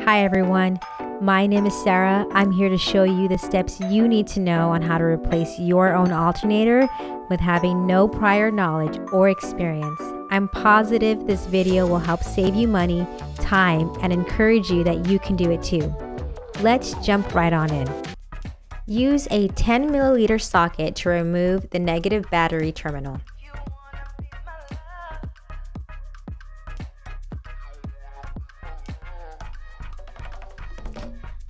Hi everyone, my name is Sarah. I'm here to show you the steps you need to know on how to replace your own alternator with having no prior knowledge or experience. I'm positive this video will help save you money, time, and encourage you that you can do it too. Let's jump right on in. Use a 10 milliliter socket to remove the negative battery terminal.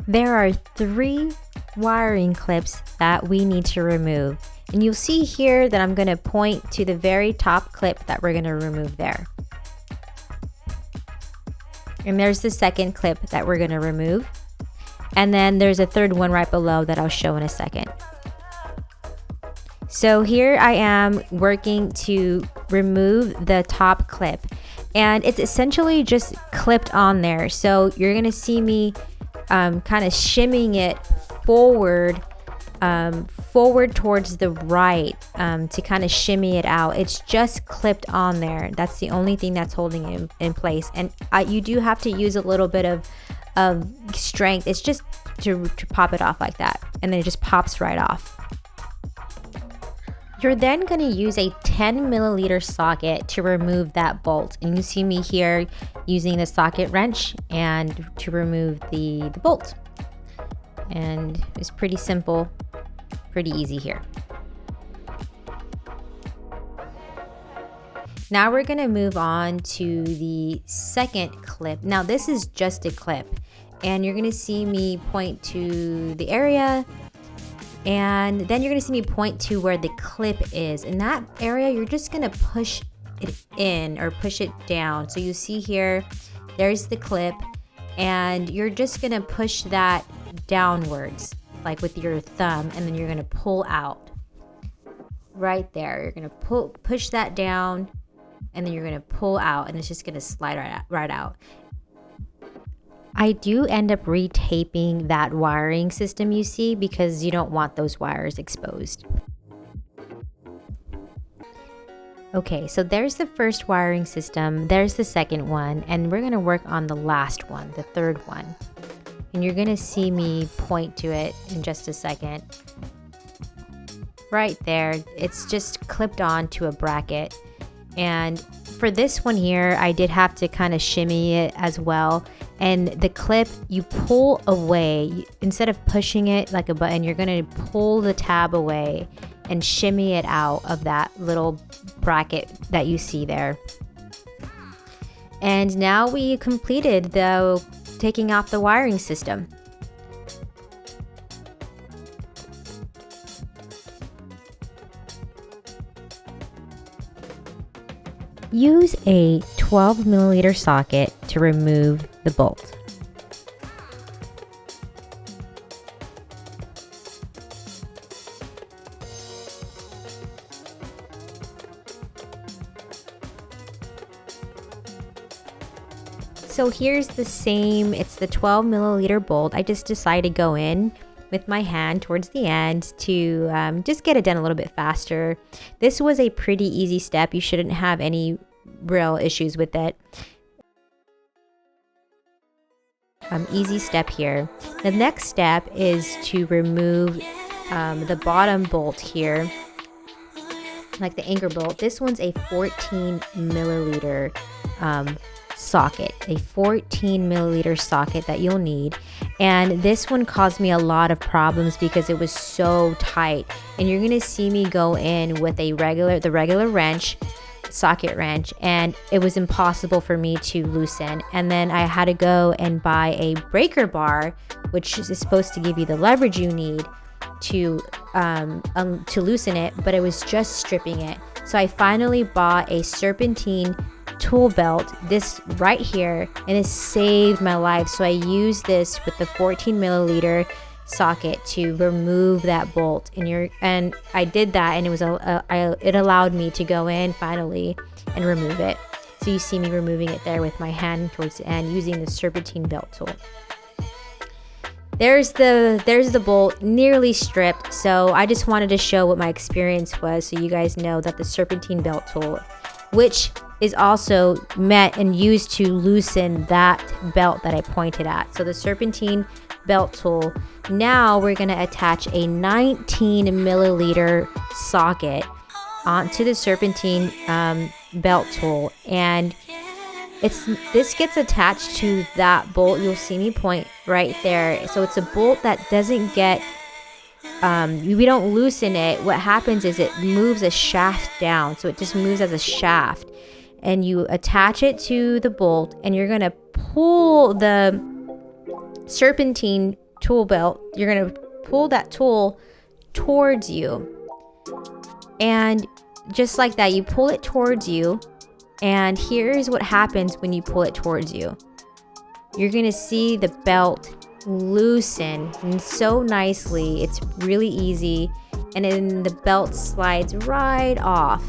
There are 3 wiring clips that we need to remove, and you'll see here that I'm going to point to the very top clip that we're going to remove there. And there's the second clip that we're going to remove, and then there's a third one right below that I'll show in a second. So here I am working to remove the top clip, and it's essentially just clipped on there. So you're going to see me kind of shimming it forward towards the right to kind of shimmy it out. It's just clipped on there. That's the only thing that's holding it in place. And you do have to use a little bit of strength. It's just to pop it off like that, and then it just pops right off. You're then going to use a 10 milliliter socket to remove that bolt. And you see me here using the socket wrench and to remove the bolt. And it's pretty simple, pretty easy here. Now we're going to move on to the second clip. Now this is just a clip, and you're going to see me point to the area, and then you're going to see me point to where the clip is. In that area, you're just going to push it in or push it down. So you see here, there's the clip, and you're just going to push that downwards, like with your thumb, and then you're going to pull out right there. You're going to push that down, and then you're going to pull out, and it's just going to slide right out. I do end up retaping that wiring system you see, because you don't want those wires exposed. Okay, so there's the first wiring system, there's the second one, and we're going to work on the last one, the third one. And you're going to see me point to it in just a second. Right there, it's just clipped on to a bracket. And for this one here, I did have to kind of shimmy it as well. And the clip, you pull away. Instead of pushing it like a button, you're going to pull the tab away and shimmy it out of that little bracket that you see there. And now we completed the taking off the wiring system. Use a 12 milliliter socket to remove the bolt. So here's the same, it's the 12 milliliter bolt. I just decided to go in with my hand towards the end to just get it done a little bit faster. This was a pretty easy step. You shouldn't have any real issues with it. Easy step here. The next step is to remove the bottom bolt here, like the anchor bolt. This one's a 14 milliliter socket, a 14 milliliter socket that you'll need. And this one caused me a lot of problems because it was so tight. And you're gonna see me go in with the regular wrench, socket wrench, and it was impossible for me to loosen. And then I had to go and buy a breaker bar, which is supposed to give you the leverage you need to loosen it, but it was just stripping it. So I finally bought a serpentine tool belt, this right here, and it saved my life. So I used this with the 14 milliliter socket to remove that bolt, and I did that, and it was it allowed me to go in finally and remove it. So you see me removing it there with my hand towards the end using the serpentine belt tool. There's the bolt nearly stripped. So I just wanted to show what my experience was, so you guys know that the serpentine belt tool, which is also met and used to loosen that belt that I pointed at. So the serpentine belt tool. Now we're going to attach a 19 milliliter socket onto the serpentine belt tool, and this gets attached to that bolt. You'll see me point right there. So it's a bolt that doesn't get we don't loosen it. What happens is it moves a shaft down, so it just moves as a shaft, and you attach it to the bolt, and you're gonna pull the serpentine tool belt. You're gonna pull that tool towards you, and just like that, you pull it towards you. And here's what happens when you pull it towards you. You're gonna see the belt loosen so nicely. It's really easy, and then the belt slides right off,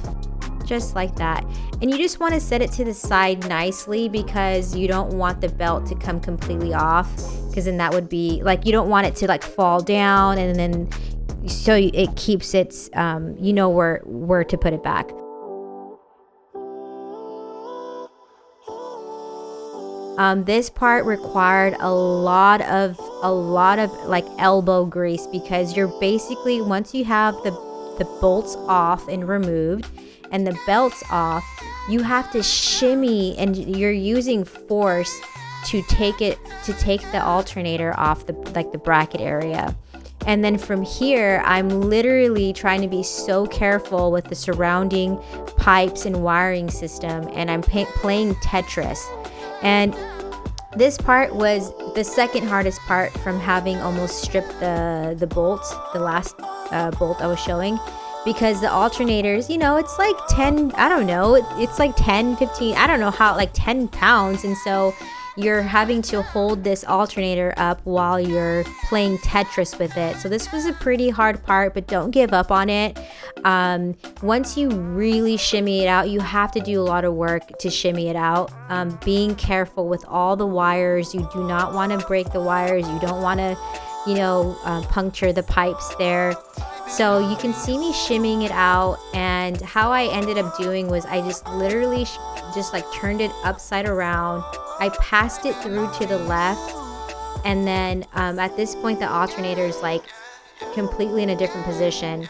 just like that. And you just want to set it to the side nicely, because you don't want the belt to come completely off, because then that would be like, you don't want it to like fall down, and then so it keeps its you know where to put it back. This part required a lot of like elbow grease, because you're basically, once you have the bolts off and removed and the belts off, you have to shimmy, and you're using force to take the alternator off the bracket area. And then from here, I'm literally trying to be so careful with the surrounding pipes and wiring system, and I'm playing Tetris. And this part was the second hardest part, from having almost stripped the bolts, the last bolt I was showing, because the alternators, you know, it's like 10, I don't know, it's like 10, 15, I don't know how, like 10 pounds. And so you're having to hold this alternator up while you're playing Tetris with it. So this was a pretty hard part, but don't give up on it. Once you really shimmy it out, you have to do a lot of work to shimmy it out. Being careful with all the wires. You do not want to break the wires. You don't want to, you know, puncture the pipes there. So you can see me shimmying it out, and how I ended up doing was I just literally just like turned it upside around. I passed it through to the left, and then at this point the alternator is like completely in a different position.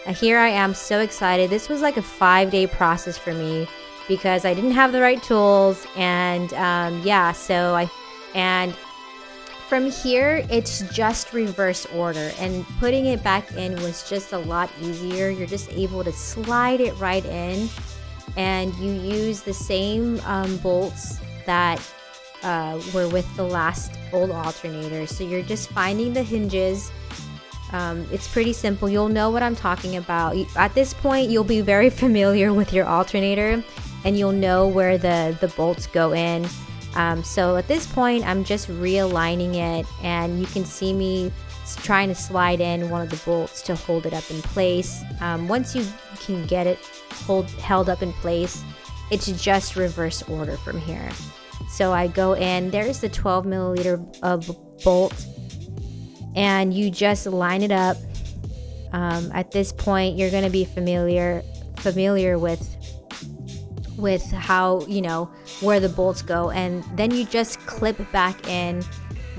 Here I am, so excited. This was like a 5-day process for me, because I didn't have the right tools, and yeah, so and from here it's just reverse order, and putting it back in was just a lot easier. You're just able to slide it right in, and you use the same bolts that were with the last old alternator. So you're just finding the hinges. It's pretty simple. You'll know what I'm talking about. At this point, you'll be very familiar with your alternator, and you'll know where the bolts go in. So at this point, I'm just realigning it, and you can see me trying to slide in one of the bolts to hold it up in place. Once you can get it held up in place, it's just reverse order from here. So I go in, there's the 12 milliliter of bolt, and you just line it up. At this point, you're going to be familiar with how, you know, where the bolts go, and then you just clip back in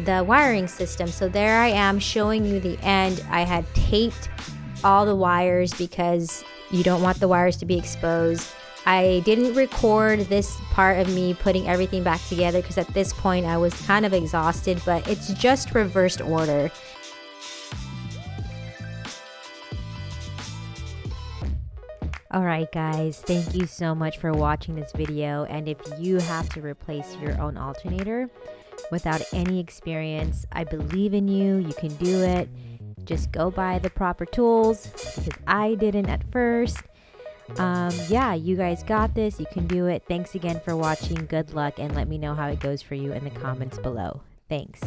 the wiring system. So there I am showing you the end. I had taped all the wires because you don't want the wires to be exposed. I didn't record this part of me putting everything back together, because at this point I was kind of exhausted, but it's just reversed order. Alright guys, thank you so much for watching this video, and if you have to replace your own alternator without any experience, I believe in you. You can do it. Just go buy the proper tools, because I didn't at first. Yeah, you guys got this. You can do it. Thanks again for watching. Good luck, and let me know how it goes for you in the comments below. Thanks.